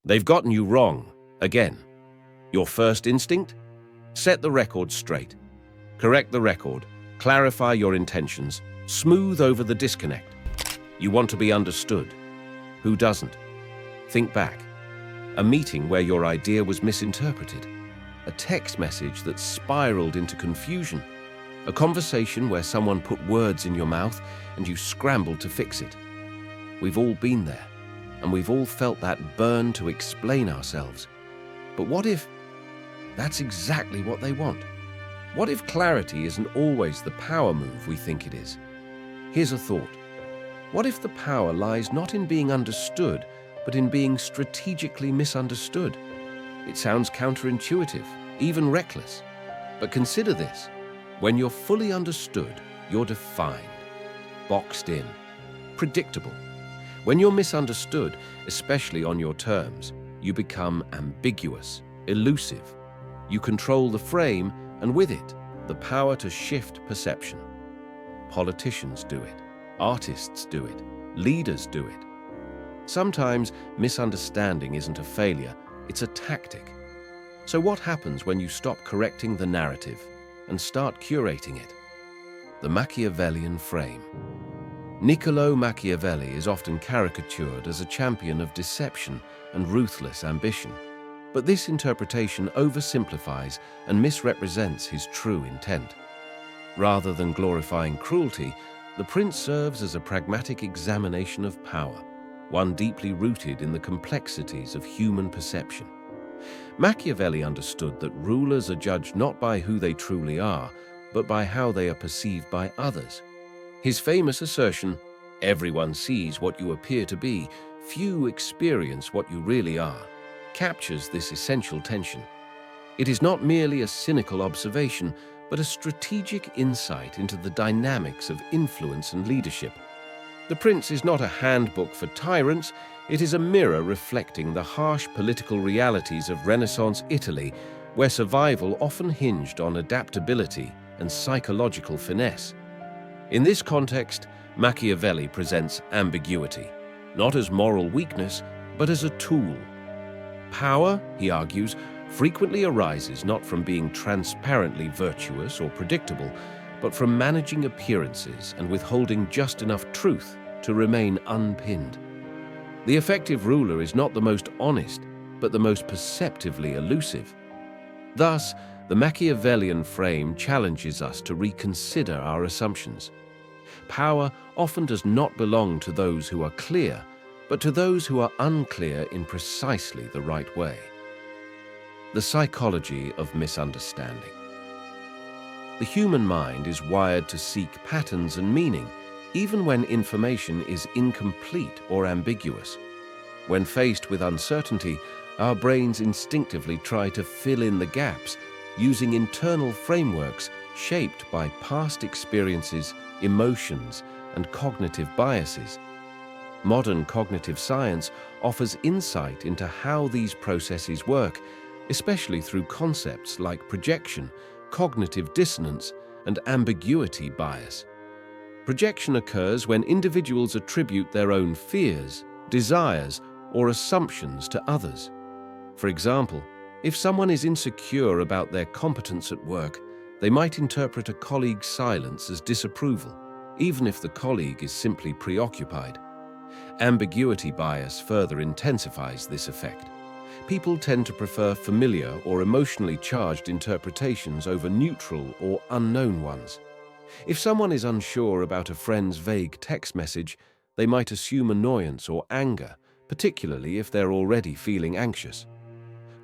They've gotten you wrong, again. Your first instinct? Set the record straight. Correct the record, clarify your intentions, smooth over the disconnect. You want to be understood. Who doesn't? Think back. A meeting where your idea was misinterpreted. A text message that spiraled into confusion. A conversation where someone put words in your mouth and you scrambled to fix it. We've all been there, and we've all felt that burn to explain ourselves. But what if that's exactly what they want? What if clarity isn't always the power move we think it is? Here's a thought. What if the power lies not in being understood, but in being strategically misunderstood? It sounds counterintuitive, even reckless. But consider this. When you're fully understood, you're defined, boxed in, predictable. When you're misunderstood, especially on your terms, you become ambiguous, elusive. You control the frame, and with it, the power to shift perception. Politicians do it. Artists do it. Leaders do it. Sometimes misunderstanding isn't a failure, it's a tactic. So what happens when you stop correcting the narrative and start curating it? The Machiavellian frame. Niccolò Machiavelli is often caricatured as a champion of deception and ruthless ambition. But this interpretation oversimplifies and misrepresents his true intent. Rather than glorifying cruelty, the prince serves as a pragmatic examination of power, one deeply rooted in the complexities of human perception. Machiavelli understood that rulers are judged not by who they truly are, but by how they are perceived by others. His famous assertion, "Everyone sees what you appear to be, few experience what you really are," captures this essential tension. It is not merely a cynical observation, but a strategic insight into the dynamics of influence and leadership. The Prince is not a handbook for tyrants, it is a mirror reflecting the harsh political realities of Renaissance Italy, where survival often hinged on adaptability and psychological finesse. In this context, Machiavelli presents ambiguity, not as moral weakness, but as a tool. Power, he argues, frequently arises not from being transparently virtuous or predictable, but from managing appearances and withholding just enough truth to remain unpinned. The effective ruler is not the most honest, but the most perceptively elusive. Thus, the Machiavellian frame challenges us to reconsider our assumptions. Power often does not belong to those who are clear, but to those who are unclear in precisely the right way. The psychology of misunderstanding. The human mind is wired to seek patterns and meaning, even when information is incomplete or ambiguous. When faced with uncertainty, our brains instinctively try to fill in the gaps, using internal frameworks shaped by past experiences, emotions, and cognitive biases. Modern cognitive science offers insight into how these processes work, especially through concepts like projection, cognitive dissonance, and ambiguity bias. Projection occurs when individuals attribute their own fears, desires, or assumptions to others. For example, if someone is insecure about their competence at work, they might interpret a colleague's silence as disapproval, even if the colleague is simply preoccupied. Ambiguity bias further intensifies this effect. People tend to prefer familiar or emotionally charged interpretations over neutral or unknown ones. If someone is unsure about a friend's vague text message, they might assume annoyance or anger, particularly if they're already feeling anxious.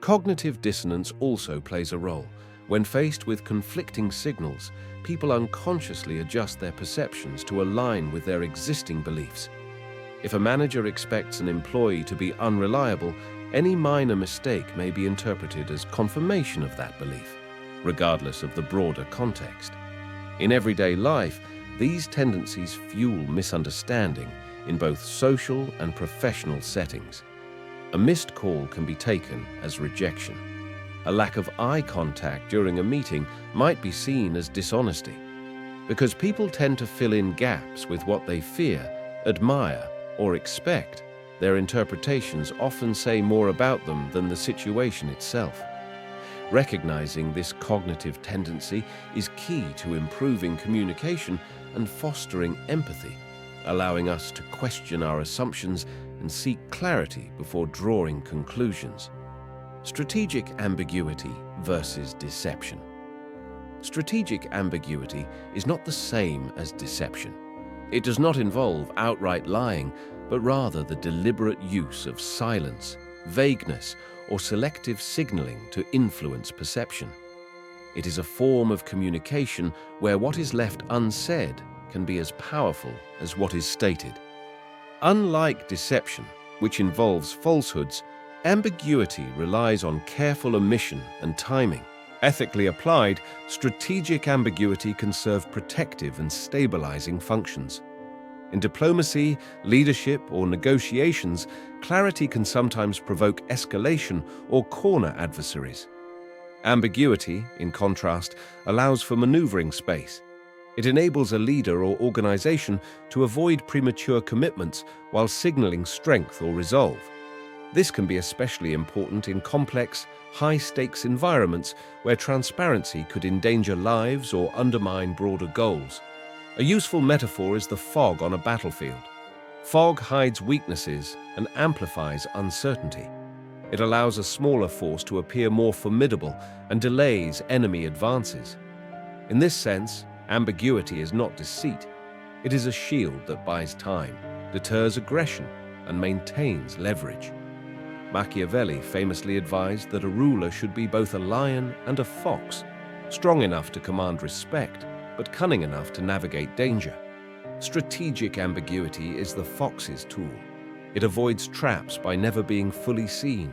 Cognitive dissonance also plays a role. When faced with conflicting signals, people unconsciously adjust their perceptions to align with their existing beliefs. If a manager expects an employee to be unreliable, any minor mistake may be interpreted as confirmation of that belief, regardless of the broader context. In everyday life, these tendencies fuel misunderstanding in both social and professional settings. A missed call can be taken as rejection. A lack of eye contact during a meeting might be seen as dishonesty. Because people tend to fill in gaps with what they fear, admire, or expect, their interpretations often say more about them than the situation itself. Recognizing this cognitive tendency is key to improving communication and fostering empathy, allowing us to question our assumptions and seek clarity before drawing conclusions. Strategic ambiguity versus deception. Strategic ambiguity is not the same as deception. It does not involve outright lying, but rather the deliberate use of silence, vagueness, or selective signaling to influence perception. It is a form of communication where what is left unsaid can be as powerful as what is stated. Unlike deception, which involves falsehoods, ambiguity relies on careful omission and timing. Ethically applied, strategic ambiguity can serve protective and stabilizing functions. In diplomacy, leadership, or negotiations, clarity can sometimes provoke escalation or corner adversaries. Ambiguity, in contrast, allows for maneuvering space. It enables a leader or organization to avoid premature commitments while signaling strength or resolve. This can be especially important in complex, high-stakes environments where transparency could endanger lives or undermine broader goals. A useful metaphor is the fog on a battlefield. Fog hides weaknesses and amplifies uncertainty. It allows a smaller force to appear more formidable and delays enemy advances. In this sense, ambiguity is not deceit. It is a shield that buys time, deters aggression, and maintains leverage. Machiavelli famously advised that a ruler should be both a lion and a fox, strong enough to command respect, but cunning enough to navigate danger. Strategic ambiguity is the fox's tool. It avoids traps by never being fully seen.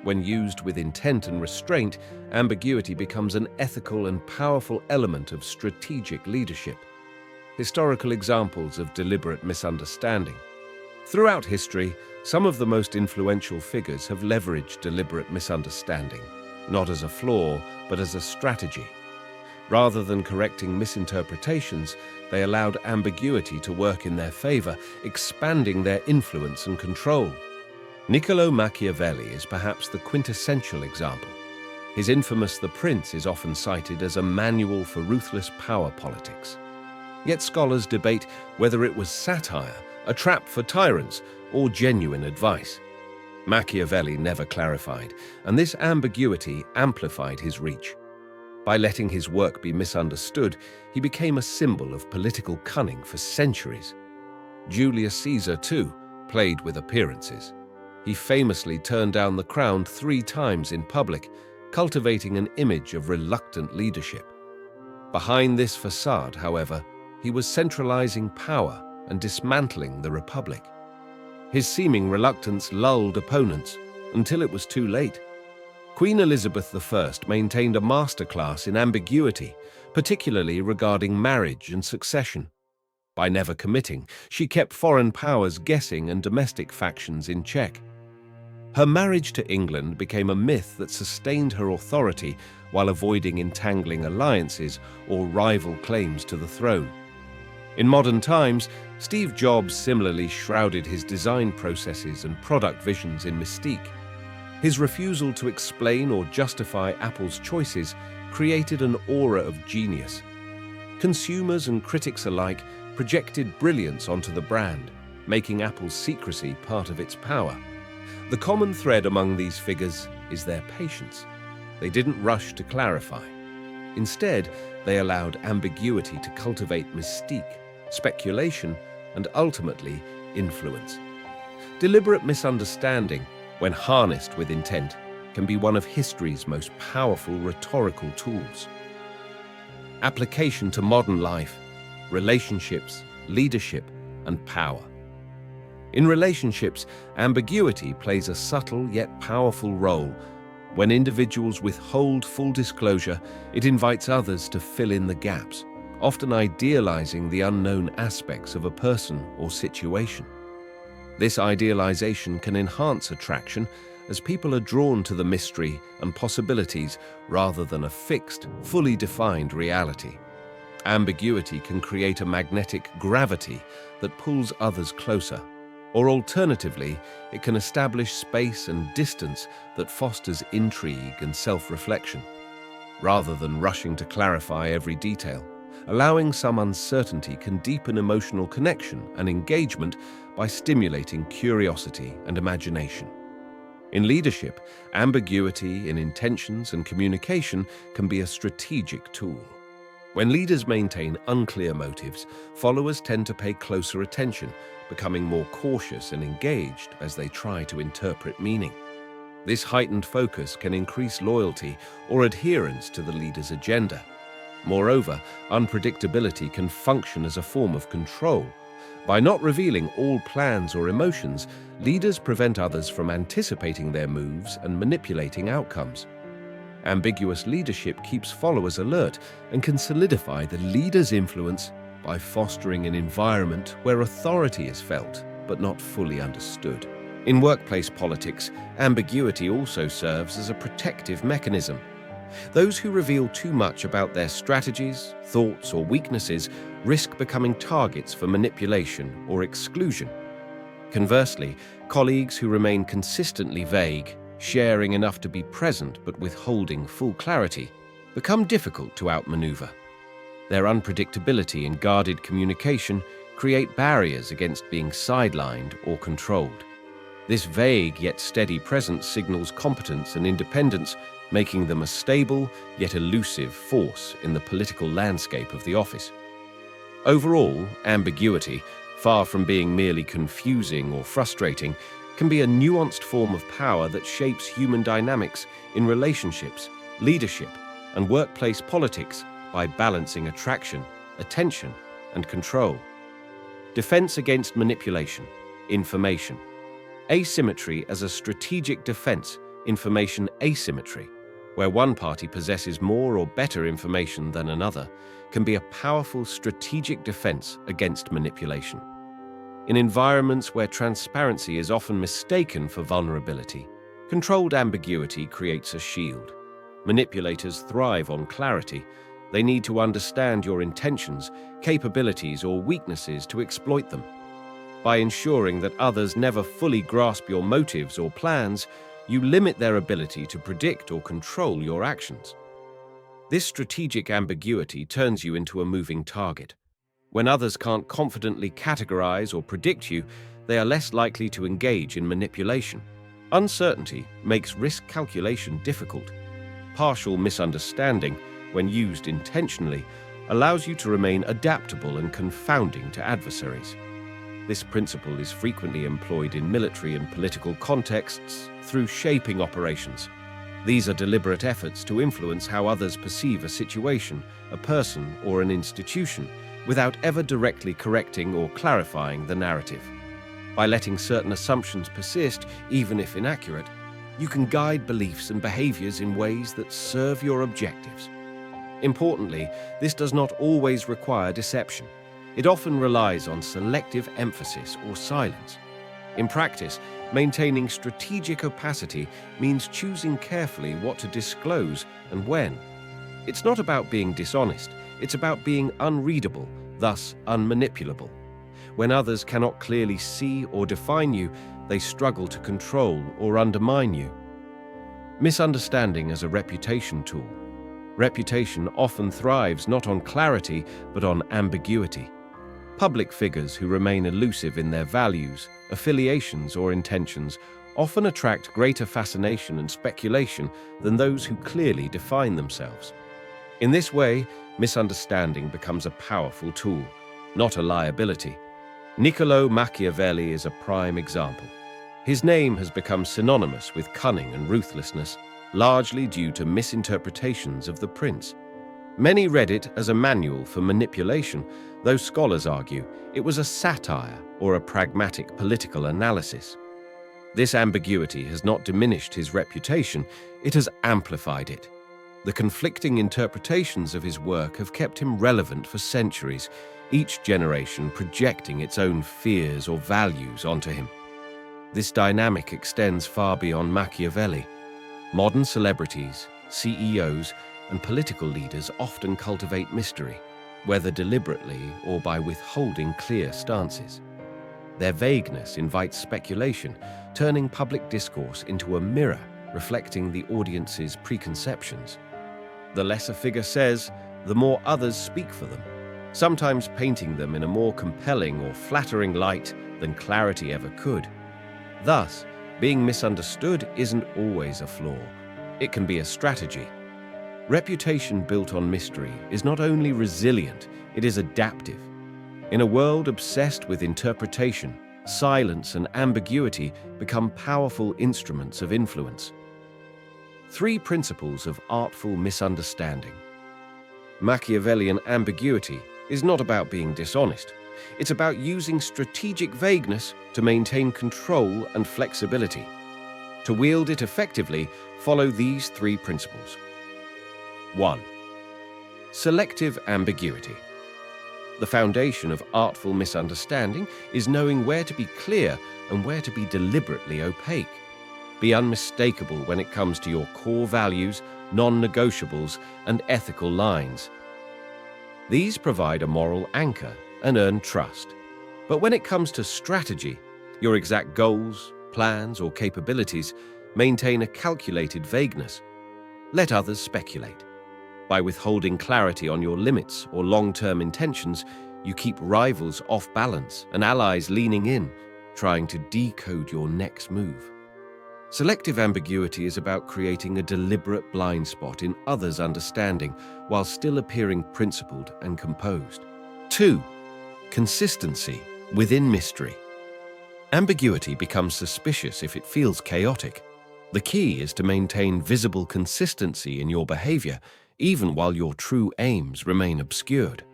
When used with intent and restraint, ambiguity becomes an ethical and powerful element of strategic leadership. Historical examples of deliberate misunderstanding. Throughout history, some of the most influential figures have leveraged deliberate misunderstanding, not as a flaw, but as a strategy. Rather than correcting misinterpretations, they allowed ambiguity to work in their favor, expanding their influence and control. Niccolò Machiavelli is perhaps the quintessential example. His infamous The Prince is often cited as a manual for ruthless power politics. Yet scholars debate whether it was satire, a trap for tyrants, or genuine advice. Machiavelli never clarified, and this ambiguity amplified his reach. By letting his work be misunderstood, he became a symbol of political cunning for centuries. Julius Caesar, too, played with appearances. He famously turned down the crown 3 times in public, cultivating an image of reluctant leadership. Behind this facade, however, he was centralizing power and dismantling the republic. His seeming reluctance lulled opponents until it was too late. Queen Elizabeth I maintained a masterclass in ambiguity, particularly regarding marriage and succession. By never committing, she kept foreign powers guessing and domestic factions in check. Her marriage to England became a myth that sustained her authority while avoiding entangling alliances or rival claims to the throne. In modern times, Steve Jobs similarly shrouded his design processes and product visions in mystique. His refusal to explain or justify Apple's choices created an aura of genius. Consumers and critics alike projected brilliance onto the brand, making Apple's secrecy part of its power. The common thread among these figures is their patience. They didn't rush to clarify. Instead, they allowed ambiguity to cultivate mystique, speculation, and ultimately influence. Deliberate misunderstanding, when harnessed with intent, can be one of history's most powerful rhetorical tools. Application to modern life, relationships, leadership, and power. In relationships, ambiguity plays a subtle yet powerful role. When individuals withhold full disclosure, it invites others to fill in the gaps, often idealizing the unknown aspects of a person or situation. This idealization can enhance attraction as people are drawn to the mystery and possibilities rather than a fixed, fully defined reality. Ambiguity can create a magnetic gravity that pulls others closer. Or alternatively, it can establish space and distance that fosters intrigue and self-reflection, rather than rushing to clarify every detail. Allowing some uncertainty can deepen emotional connection and engagement by stimulating curiosity and imagination. In leadership, ambiguity in intentions and communication can be a strategic tool. When leaders maintain unclear motives, followers tend to pay closer attention, becoming more cautious and engaged as they try to interpret meaning. This heightened focus can increase loyalty or adherence to the leader's agenda. Moreover, unpredictability can function as a form of control. By not revealing all plans or emotions, leaders prevent others from anticipating their moves and manipulating outcomes. Ambiguous leadership keeps followers alert and can solidify the leader's influence by fostering an environment where authority is felt but not fully understood. In workplace politics, ambiguity also serves as a protective mechanism. Those who reveal too much about their strategies, thoughts, or weaknesses risk becoming targets for manipulation or exclusion. Conversely, colleagues who remain consistently vague, sharing enough to be present but withholding full clarity, become difficult to outmaneuver. Their unpredictability and guarded communication create barriers against being sidelined or controlled. This vague yet steady presence signals competence and independence, making them a stable yet elusive force in the political landscape of the office. Overall, ambiguity, far from being merely confusing or frustrating, can be a nuanced form of power that shapes human dynamics in relationships, leadership, and workplace politics by balancing attraction, attention, and control. Defense against manipulation, information. Asymmetry as a strategic defense, information asymmetry, where one party possesses more or better information than another, can be a powerful strategic defense against manipulation. In environments where transparency is often mistaken for vulnerability, controlled ambiguity creates a shield. Manipulators thrive on clarity. They need to understand your intentions, capabilities, or weaknesses to exploit them. By ensuring that others never fully grasp your motives or plans, you limit their ability to predict or control your actions. This strategic ambiguity turns you into a moving target. When others can't confidently categorize or predict you, they are less likely to engage in manipulation. Uncertainty makes risk calculation difficult. Partial misunderstanding, when used intentionally, allows you to remain adaptable and confounding to adversaries. This principle is frequently employed in military and political contexts through shaping operations. These are deliberate efforts to influence how others perceive a situation, a person, or an institution, without ever directly correcting or clarifying the narrative. By letting certain assumptions persist, even if inaccurate, you can guide beliefs and behaviors in ways that serve your objectives. Importantly, this does not always require deception. It often relies on selective emphasis or silence. In practice, maintaining strategic opacity means choosing carefully what to disclose and when. It's not about being dishonest, it's about being unreadable, thus unmanipulable. When others cannot clearly see or define you, they struggle to control or undermine you. Misunderstanding as a reputation tool. Reputation often thrives not on clarity, but on ambiguity. Public figures who remain elusive in their values, affiliations, or intentions often attract greater fascination and speculation than those who clearly define themselves. In this way, misunderstanding becomes a powerful tool, not a liability. Niccolò Machiavelli is a prime example. His name has become synonymous with cunning and ruthlessness, largely due to misinterpretations of the prince. Many read it as a manual for manipulation, though scholars argue it was a satire or a pragmatic political analysis. This ambiguity has not diminished his reputation, it has amplified it. The conflicting interpretations of his work have kept him relevant for centuries, each generation projecting its own fears or values onto him. This dynamic extends far beyond Machiavelli. Modern celebrities, CEOs, and political leaders often cultivate mystery, whether deliberately or by withholding clear stances. Their vagueness invites speculation, turning public discourse into a mirror reflecting the audience's preconceptions. The less a figure says, the more others speak for them, sometimes painting them in a more compelling or flattering light than clarity ever could. Thus, being misunderstood isn't always a flaw. It can be a strategy. Reputation built on mystery is not only resilient, it is adaptive. In a world obsessed with interpretation, silence and ambiguity become powerful instruments of influence. 3 principles of artful misunderstanding. Machiavellian ambiguity is not about being dishonest. It's about using strategic vagueness to maintain control and flexibility. To wield it effectively, follow these 3 principles. 1. Selective ambiguity. The foundation of artful misunderstanding is knowing where to be clear and where to be deliberately opaque. Be unmistakable when it comes to your core values, non-negotiables, and ethical lines. These provide a moral anchor and earn trust. But when it comes to strategy, your exact goals, plans, or capabilities, maintain a calculated vagueness. Let others speculate. By withholding clarity on your limits or long-term intentions, you keep rivals off balance and allies leaning in, trying to decode your next move. Selective ambiguity is about creating a deliberate blind spot in others' understanding while still appearing principled and composed. 2. Consistency within mystery. Ambiguity becomes suspicious if it feels chaotic. The key is to maintain visible consistency in your behavior, even while your true aims remain obscured.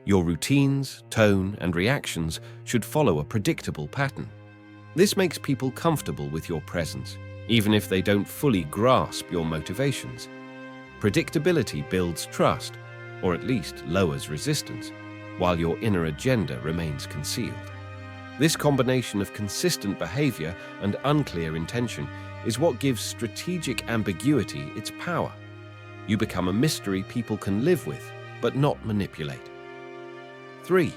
Your routines, tone, and reactions should follow a predictable pattern. This makes people comfortable with your presence, even if they don't fully grasp your motivations. Predictability builds trust, or at least lowers resistance, while your inner agenda remains concealed. This combination of consistent behavior and unclear intention is what gives strategic ambiguity its power. You become a mystery people can live with, but not manipulate. 3.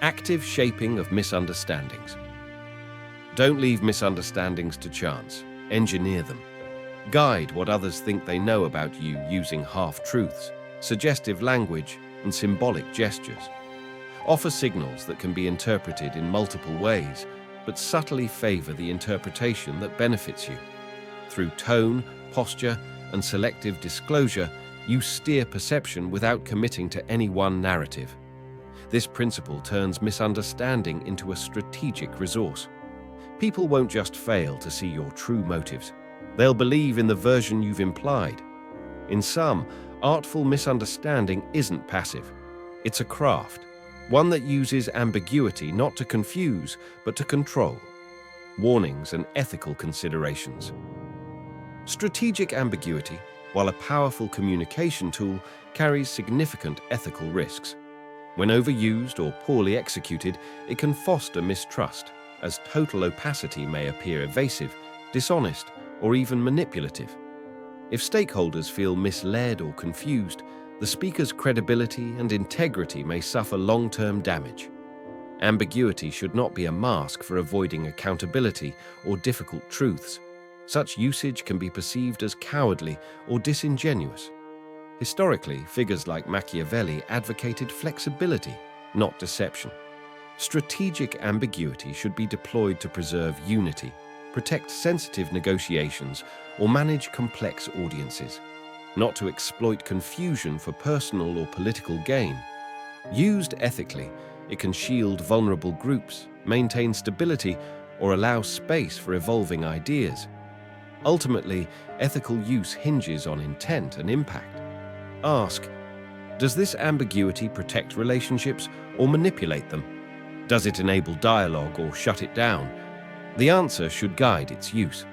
Active shaping of misunderstandings. Don't leave misunderstandings to chance. Engineer them. Guide what others think they know about you using half-truths, suggestive language, and symbolic gestures. Offer signals that can be interpreted in multiple ways, but subtly favor the interpretation that benefits you. Through tone, posture, and selective disclosure, you steer perception without committing to any one narrative. This principle turns misunderstanding into a strategic resource. People won't just fail to see your true motives. They'll believe in the version you've implied. In sum, artful misunderstanding isn't passive. It's a craft, one that uses ambiguity not to confuse, but to control. Warnings and ethical considerations. Strategic ambiguity, while a powerful communication tool, carries significant ethical risks. When overused or poorly executed, it can foster mistrust, as total opacity may appear evasive, dishonest, or even manipulative. If stakeholders feel misled or confused, the speaker's credibility and integrity may suffer long-term damage. Ambiguity should not be a mask for avoiding accountability or difficult truths. Such usage can be perceived as cowardly or disingenuous. Historically, figures like Machiavelli advocated flexibility, not deception. Strategic ambiguity should be deployed to preserve unity, protect sensitive negotiations, or manage complex audiences, not to exploit confusion for personal or political gain. Used ethically, it can shield vulnerable groups, maintain stability, or allow space for evolving ideas. Ultimately, ethical use hinges on intent and impact. Ask, does this ambiguity protect relationships or manipulate them? Does it enable dialogue or shut it down? The answer should guide its use.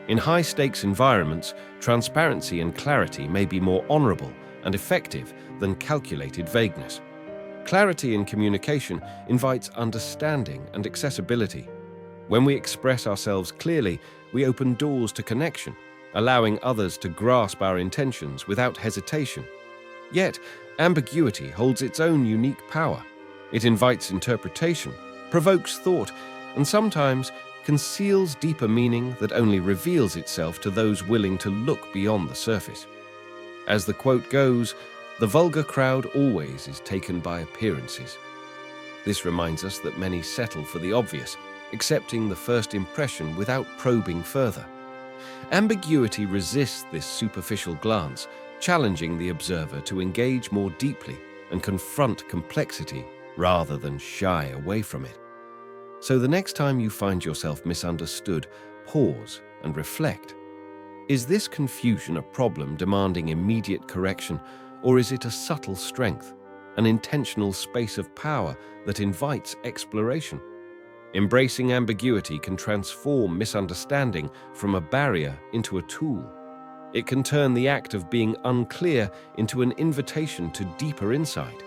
In high-stakes environments, transparency and clarity may be more honorable and effective than calculated vagueness. Clarity in communication invites understanding and accessibility. When we express ourselves clearly, we open doors to connection, allowing others to grasp our intentions without hesitation. Yet, ambiguity holds its own unique power. It invites interpretation, provokes thought, and sometimes conceals deeper meaning that only reveals itself to those willing to look beyond the surface. As the quote goes, "The vulgar crowd always is taken by appearances." This reminds us that many settle for the obvious, accepting the first impression without probing further. Ambiguity resists this superficial glance, challenging the observer to engage more deeply and confront complexity rather than shy away from it. So the next time you find yourself misunderstood, pause and reflect. Is this confusion a problem demanding immediate correction, or is it a subtle strength, an intentional space of power that invites exploration? Embracing ambiguity can transform misunderstanding from a barrier into a tool. It can turn the act of being unclear into an invitation to deeper insight.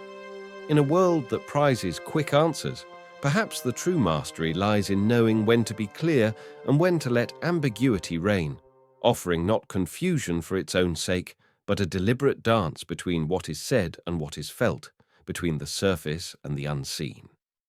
In a world that prizes quick answers, perhaps the true mastery lies in knowing when to be clear and when to let ambiguity reign, offering not confusion for its own sake, but a deliberate dance between what is said and what is felt, between the surface and the unseen.